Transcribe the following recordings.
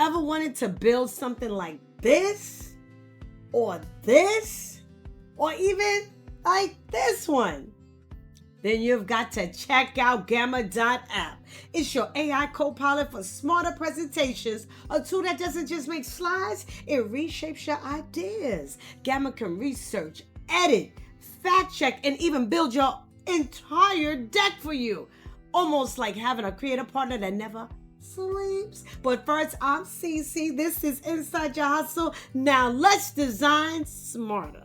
ever wanted to build something like this, or this, or even like this one? Then you've got to check out Gamma.app. It's your AI co-pilot for smarter presentations, a tool that doesn't just make slides, it reshapes your ideas. Gamma can research, edit, fact check, and even build your entire deck for you. Almost like having a creative partner that never sleeps. But first, I'm Cece. This is Inside Your Hustle. Now let's design smarter.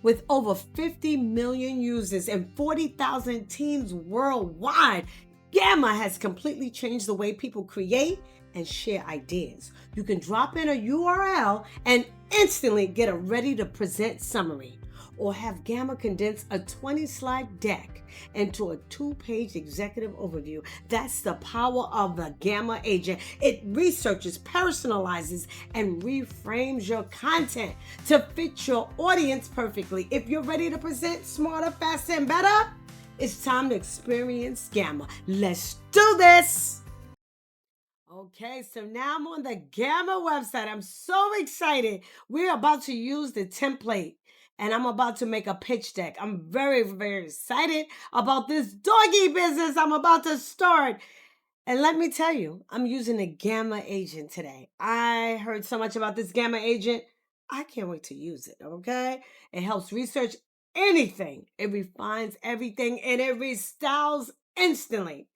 With over 50 million users and 40,000 teams worldwide, Gamma has completely changed the way people create and share ideas. You can drop in a URL and instantly get a ready-to-present summary, or have Gamma condense a 20-slide deck into a 2-page executive overview. That's the power of the Gamma agent. It researches, personalizes, and reframes your content to fit your audience perfectly. If you're ready to present smarter, faster, and better, it's time to experience Gamma. Let's do this! Okay, so now I'm on the Gamma website. I'm so excited. We're about to use the template and I'm about to make a pitch deck. I'm very, very excited about this doggy business I'm about to start. And let me tell you, I'm using the Gamma agent today. I heard so much about this Gamma agent. I can't wait to use it, okay? It helps research anything. It refines everything and it restyles instantly.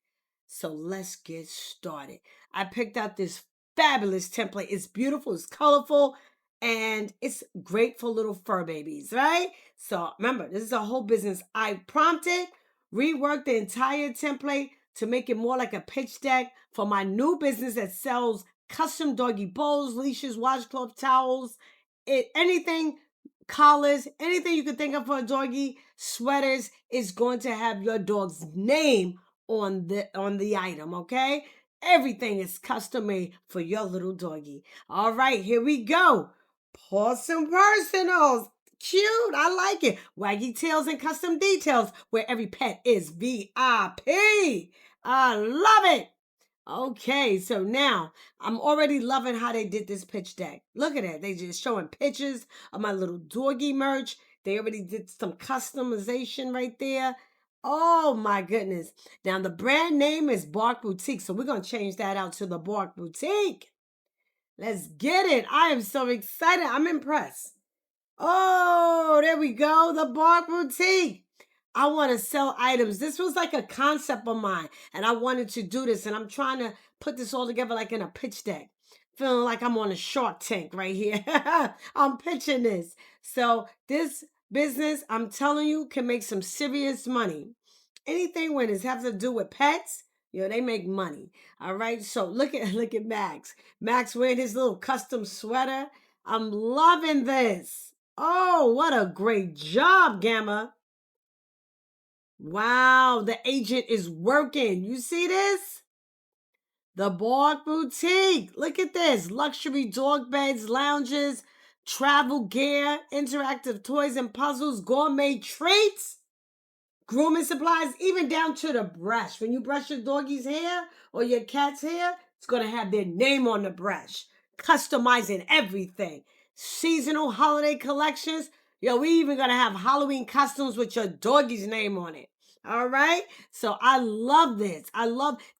So let's get started. I picked out this fabulous template. It's beautiful, it's colorful, and it's great for little fur babies, right? So remember, this is a whole business. I prompted, reworked the entire template to make it more like a pitch deck for my new business that sells custom doggy bowls, leashes, washcloth, towels, anything, collars, anything you can think of for a doggy, sweaters is going to have your dog's name on the item, okay? Everything is custom made for your little doggy. All right, here we go. Pause and personals. Cute, I like it. Waggy tails and custom details, where every pet is VIP. I love it. Okay, so now I'm already loving how they did this pitch deck. Look at it. They just showing pictures of my little doggy merch. They already did some customization right there. Oh my goodness. Now the brand name is Bark Boutique, so we're going to change that out to the Bark Boutique. Let's get it. I am so excited. I'm impressed. Oh, there we go. The Bark Boutique. I want to sell items. This was like a concept of mine, and I wanted to do this, and I'm trying to put this all together like in a pitch deck. Feeling like I'm on a Shark Tank right here. I'm pitching this. So this business, I'm telling you, can make some serious money. Anything when it has to do with pets, they make money. All right. So look at Max. Max wearing his little custom sweater. I'm loving this. Oh, what a great job, Gamma. Wow, the agent is working. You see this? The Bark Boutique. Look at this. Luxury dog beds, lounges, travel gear, interactive toys and puzzles, gourmet treats, grooming supplies, even down to the brush. When you brush your doggy's hair or your cat's hair, it's going to have their name on the brush. Customizing everything. Seasonal holiday collections. We even going to have Halloween costumes with your doggy's name on it. All right. So I love this.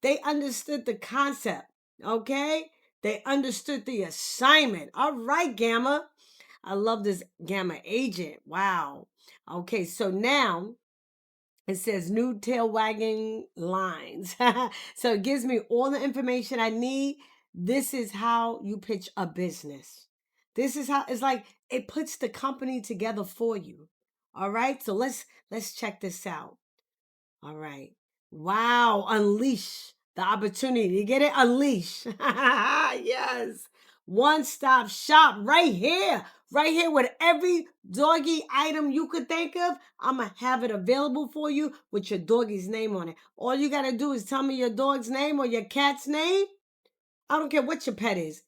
They understood the concept. Okay. They understood the assignment. All right, Gamma. I love this Gamma agent. Wow. Okay. So now it says new tail wagging lines. So it gives me all the information I need. This is how you pitch a business. This is how it's like it puts the company together for you. All right. So let's check this out. All right. Wow. Unleash the opportunity. You get it? Unleash. Yes. One-stop shop right here. Right here with every doggy item you could think of. I'm going to have it available for you with your doggy's name on it. All you got to do is tell me your dog's name or your cat's name. I don't care what your pet is.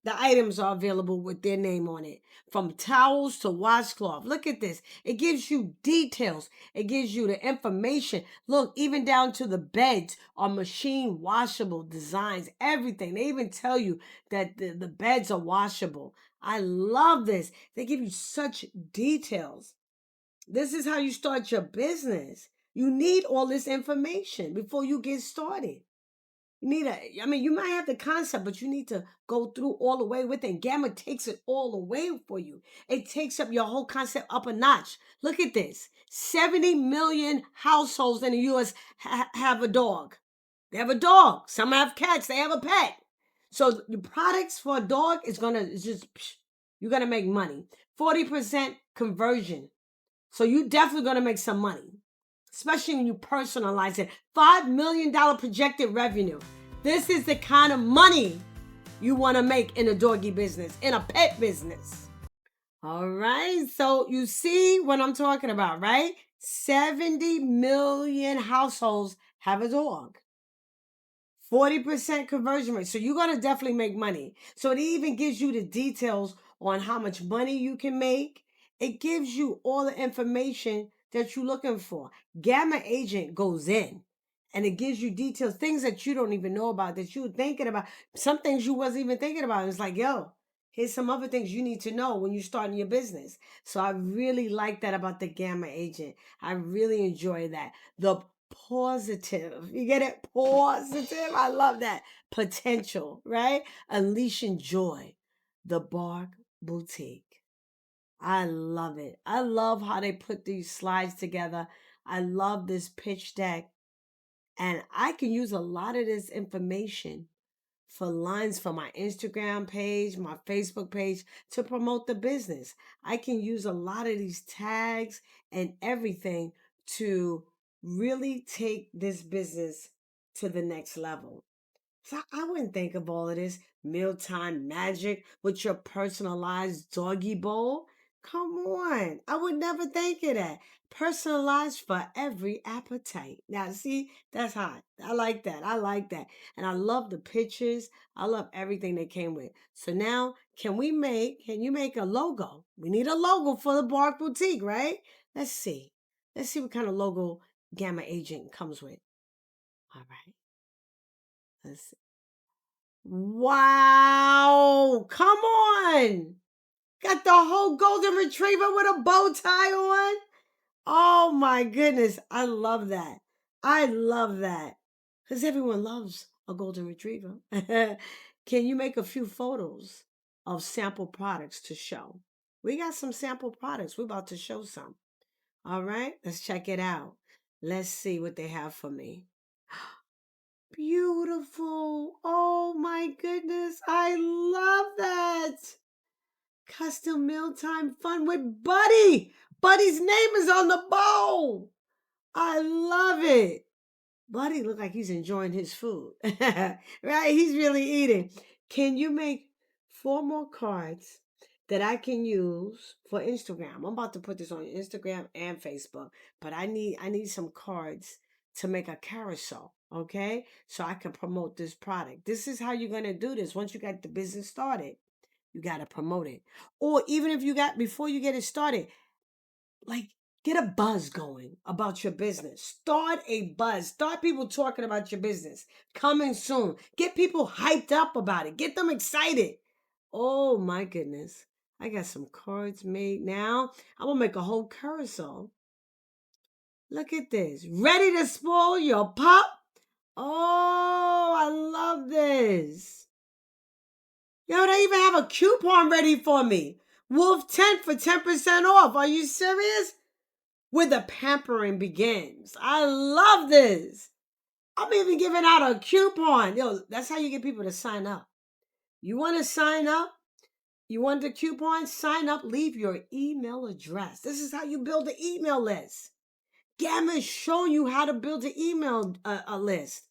The items are available with their name on it, from towels to washcloth. Look at this. It gives you details. It gives you the information. Look, even down to the beds are machine washable designs, everything. They even tell you that the beds are washable. I love this. They give you such details. This is how you start your business. You need all this information before you get started. You need you might have the concept, but you need to go through all the way with it. And Gamma takes it all away for you. It takes up your whole concept up a notch. Look at this. 70 million households in the U.S. have a dog. They have a dog. Some have cats. They have a pet. So the products for a dog is you're going to make money. 40% conversion. So you definitely going to make some money, especially when you personalize it. $5 million projected revenue. This is the kind of money you want to make in a doggy business, in a pet business. All right. So you see what I'm talking about, right? 70 million households have a dog. 40% conversion rate. So you're going to definitely make money. So it even gives you the details on how much money you can make. It gives you all the information that you're looking for. Gamma Agent goes in and it gives you details, things that you don't even know about, that you were thinking about. Some things you wasn't even thinking about. It's like, yo, here's some other things you need to know when you're starting your business. So I really like that about the Gamma Agent. I really enjoy that. The positive. You get it? Positive. I love that. Potential, right? Unleashing joy. The Bark Boutique. I love it. I love how they put these slides together. I love this pitch deck. And I can use a lot of this information for lines for my Instagram page, my Facebook page to promote the business. I can use a lot of these tags and everything to really take this business to the next level. So I wouldn't think of all of this mealtime magic with your personalized doggy bowl. Come on. I would never think of that. Personalized for every appetite. Now, see, that's hot. I like that. I like that. And I love the pictures. I love everything they came with. So now, can you make a logo? We need a logo for the Bark Boutique, right? Let's see. Let's see what kind of logo Gamma Agent comes with. All right. Let's see. Wow, come on. Got the whole golden retriever with a bow tie on. Oh my goodness. I love that. I love that. Because everyone loves a golden retriever. Can you make a few photos of sample products to show? We got some sample products. We're about to show some. All right, let's check it out. Let's see what they have for me. Beautiful. Oh my goodness. I love that. Custom mealtime fun with Buddy. Buddy's name is on the bowl. I love it. Buddy look like he's enjoying his food. Right? He's really eating. Can you make 4 more cards that I can use for Instagram? I'm about to put this on Instagram and Facebook, but I need some cards to make a carousel, okay? So I can promote this product. This is how you're going to do this. Once you got the business started, you got to promote it. Or even if before you get it started, like get a buzz going about your business. Start a buzz. Start people talking about your business. Coming soon. Get people hyped up about it. Get them excited. Oh my goodness. I got some cards made now. I'm going to make a whole carousel. Look at this. Ready to spoil your pup? Oh, I love this. Yo, they even have a coupon ready for me. Wolf 10 for 10% off. Are you serious? Where the pampering begins. I love this. I'm even giving out a coupon. Yo, that's how you get people to sign up. You want to sign up? You want the coupon? Sign up. Leave your email address. This is how you build an email list. Gamma is showing you how to build an email a list.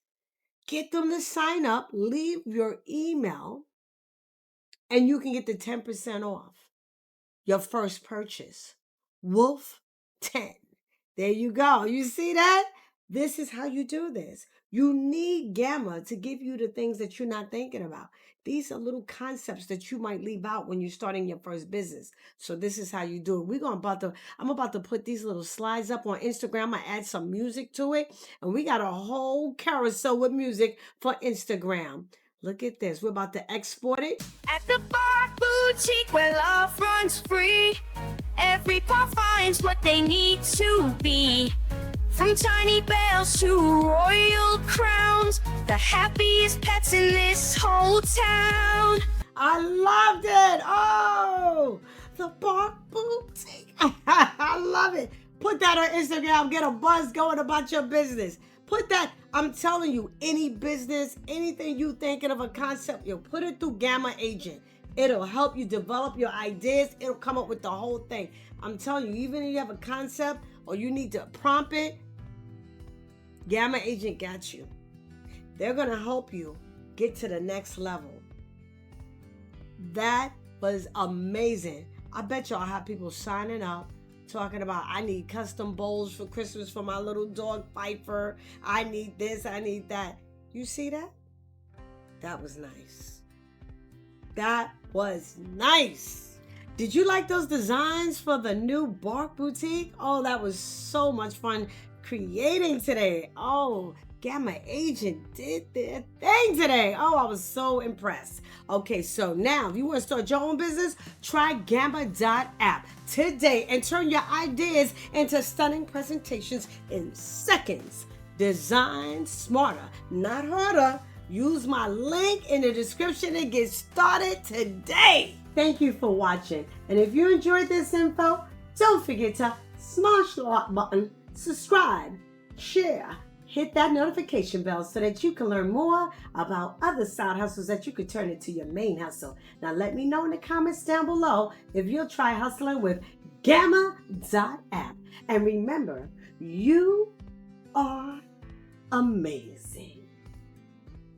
Get them to sign up. Leave your email. And you can get the 10% off your first purchase. Wolf 10. There you go. You see that? This is how you do this. You need Gamma to give you the things that you're not thinking about. These are little concepts that you might leave out when you're starting your first business. So this is how you do it. I'm about to put these little slides up on Instagram. I add some music to it, and we got a whole carousel with music for Instagram. Look at this. We're about to export it. At the bar boutique where love runs free, every pair finds what they need to be. From tiny bells to royal crowns, the happiest pets in this whole town. I loved it. Oh, the Bark Boutique. I love it. Put that on Instagram. Get a buzz going about your business. Put that, I'm telling you, any business, anything you thinking of a concept, you'll put it through Gamma Agent. It'll help you develop your ideas. It'll come up with the whole thing. I'm telling you, even if you have a concept or you need to prompt it, Gamma Agent got you. They're going to help you get to the next level. That was amazing. I bet y'all have people signing up talking about, I need custom bowls for Christmas for my little dog Piper. I need this, I need that. You see that? That was nice. That was nice. Did you like those designs for the new Bark Boutique? Oh, that was so much fun creating today. Oh, Gamma Agent did their thing today. Oh, I was so impressed. Okay, so now if you want to start your own business, try Gamma.app today and turn your ideas into stunning presentations in seconds. Design smarter, not harder. Use my link in the description and get started today. Thank you for watching. And if you enjoyed this info, don't forget to smash the like button, subscribe, share, hit that notification bell so that you can learn more about other side hustles that you could turn into your main hustle. Now let me know in the comments down below if you'll try hustling with Gamma.app. And remember, you are amazing.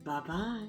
Bye-bye.